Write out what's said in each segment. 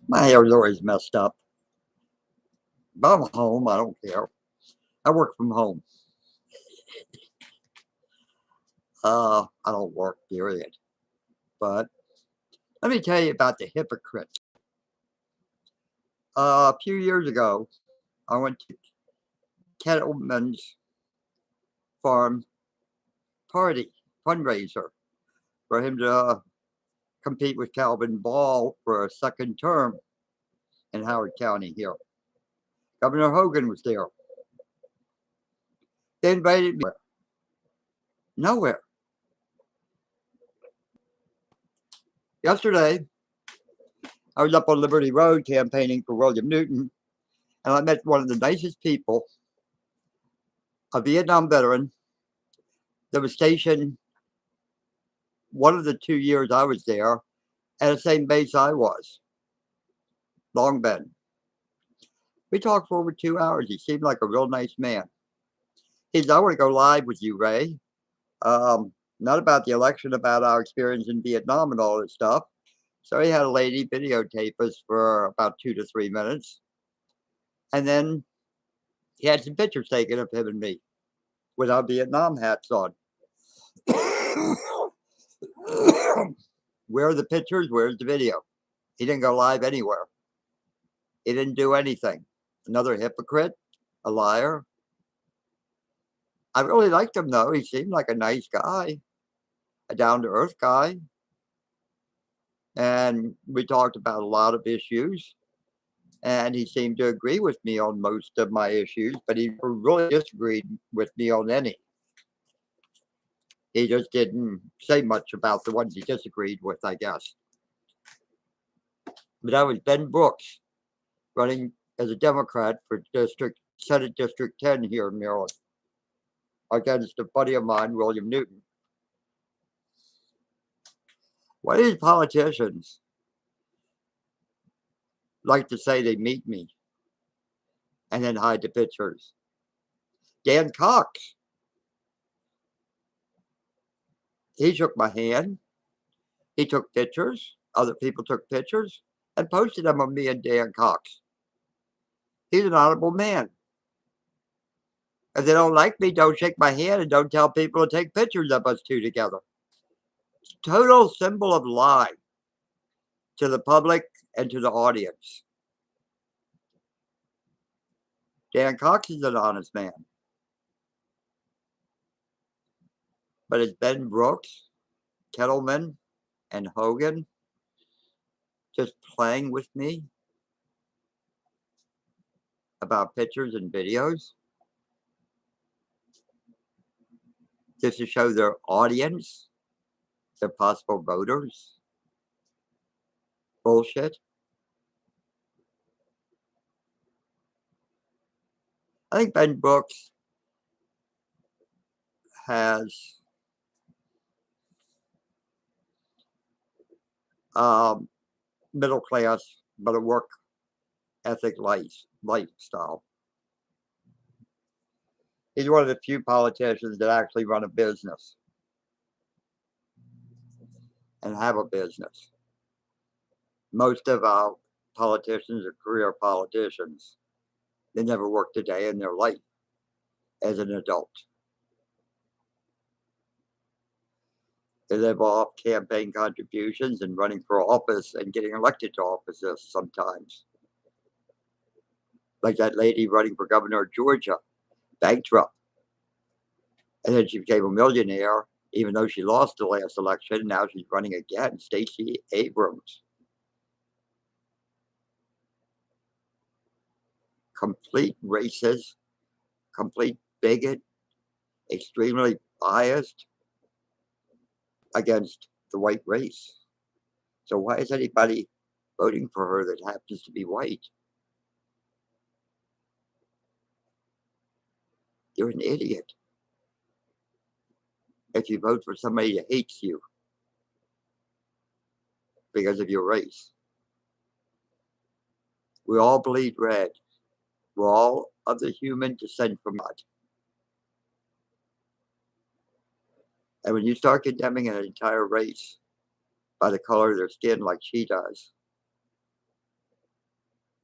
My hair's always messed up. But I'm home. I don't care. I work from home. I don't work, period. But let me tell you about the hypocrites. A few years ago, I went to Kettleman's farm party fundraiser for him to compete with Calvin Ball for a second term in Howard County here. Governor Hogan was there. They invited me nowhere. Yesterday, I was up on Liberty Road campaigning for William Newton, and I met one of the nicest people, a Vietnam veteran that was stationed one of the 2 years I was there at the same base I was, Long Bend. We talked for over 2 hours. He seemed like a real nice man. He said, I want to go live with you, Ray. Not about the election, about our experience in Vietnam and all this stuff. So he had a lady videotape us for about 2 to 3 minutes. And then he had some pictures taken of him and me with our Vietnam hats on. Where are the pictures? Where's the video? He didn't go live anywhere. He didn't do anything. Another hypocrite, a liar. I really liked him, though. He seemed like a nice guy, a down-to-earth guy. And we talked about a lot of issues. And he seemed to agree with me on most of my issues, but he really disagreed with me on any. He just didn't say much about the ones he disagreed with, I guess. But that was Ben Brooks, running as a Democrat for Senate District 10 here in Maryland, against a buddy of mine, William Newton. Why do these politicians like to say they meet me and then hide the pictures? Dan Cox, he shook my hand. He took pictures. Other people took pictures and posted them of me and Dan Cox. He's an honorable man. If they don't like me, don't shake my hand and don't tell people to take pictures of us two together. Total symbol of lie to the public and to the audience. Dan Cox is an honest man. But it's Ben Brooks, Kettleman, and Hogan just playing with me about pictures and videos just to show their audience, their possible voters, bullshit. I think Ben Brooks has middle class, but a work ethic lifestyle. He's one of the few politicians that actually run a business and have a business. Most of our politicians are career politicians. They never worked a day in their life as an adult. They live off campaign contributions and running for office and getting elected to offices sometimes. Like that lady running for governor of Georgia, bankrupt. And then she became a millionaire, even though she lost the last election. Now she's running again, Stacey Abrams. Complete racist, complete bigot, extremely biased against the white race. So why is anybody voting for her that happens to be white? You're an idiot if you vote for somebody that hates you because of your race. We all bleed red. We're all of the human descent from God. And when you start condemning an entire race by the color of their skin like she does,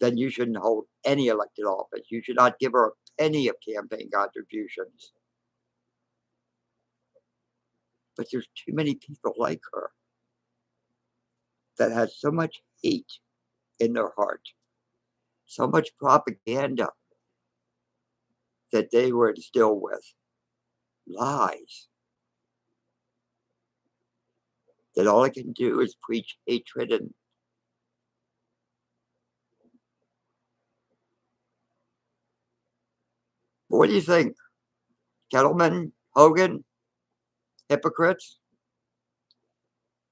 then you shouldn't hold any elected office. You should not give her a penny of campaign contributions. But there's too many people like her that has so much hate in their heart, so much propaganda that they were instilled with, lies, that all I can do is preach hatred. And what do you think? Kettleman, Hogan, hypocrites?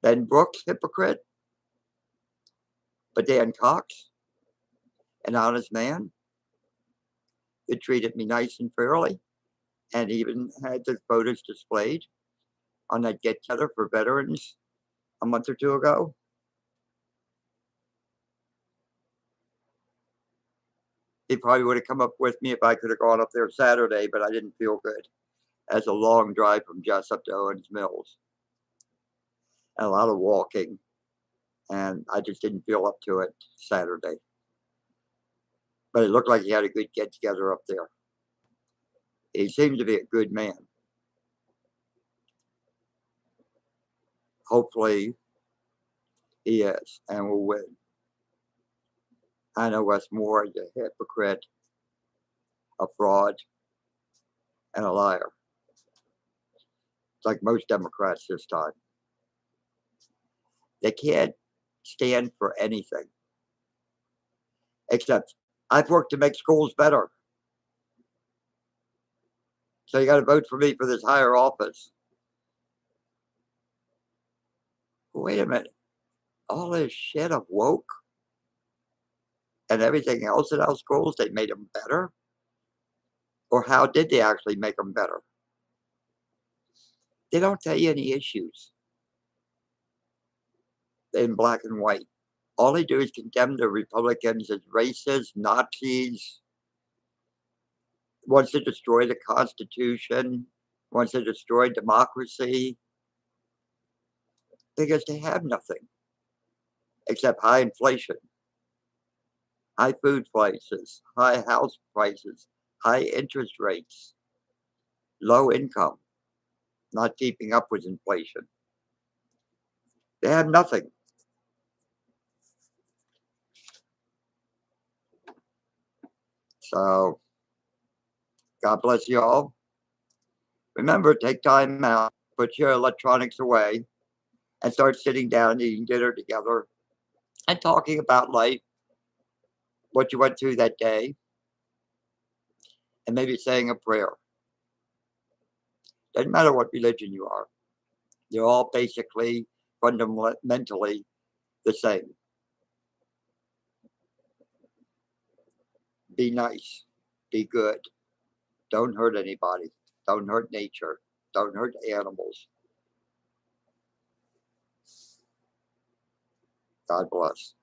Ben Brooks, hypocrite? But Dan Cox, an honest man, who treated me nice and fairly, and even had the photos displayed on that get-together for veterans a month or two ago. He probably would have come up with me if I could have gone up there Saturday, but I didn't feel good. As a long drive from Jessup to Owens Mills, and a lot of walking, and I just didn't feel up to it Saturday. But it looked like he had a good get-together up there. He seemed to be a good man. Hopefully, he is and will win. I know Wes Moore is a hypocrite, a fraud, and a liar. It's like most Democrats this time. They can't stand for anything except, I've worked to make schools better. So you got to vote for me for this higher office. Wait a minute. All this shit of woke and everything else in our schools, they made them better? Or how did they actually make them better? They don't tell you any issues in black and white. All they do is condemn the Republicans as racist, Nazis, wants to destroy the Constitution, wants to destroy democracy, because they have nothing except high inflation, high food prices, high house prices, high interest rates, low income, not keeping up with inflation. They have nothing. So, God bless you all. Remember, take time out, put your electronics away, and start sitting down and eating dinner together and talking about life, what you went through that day, and maybe saying a prayer. Doesn't matter what religion you are. They're all basically fundamentally the same. Be nice. Be good. Don't hurt anybody. Don't hurt nature. Don't hurt animals. God bless.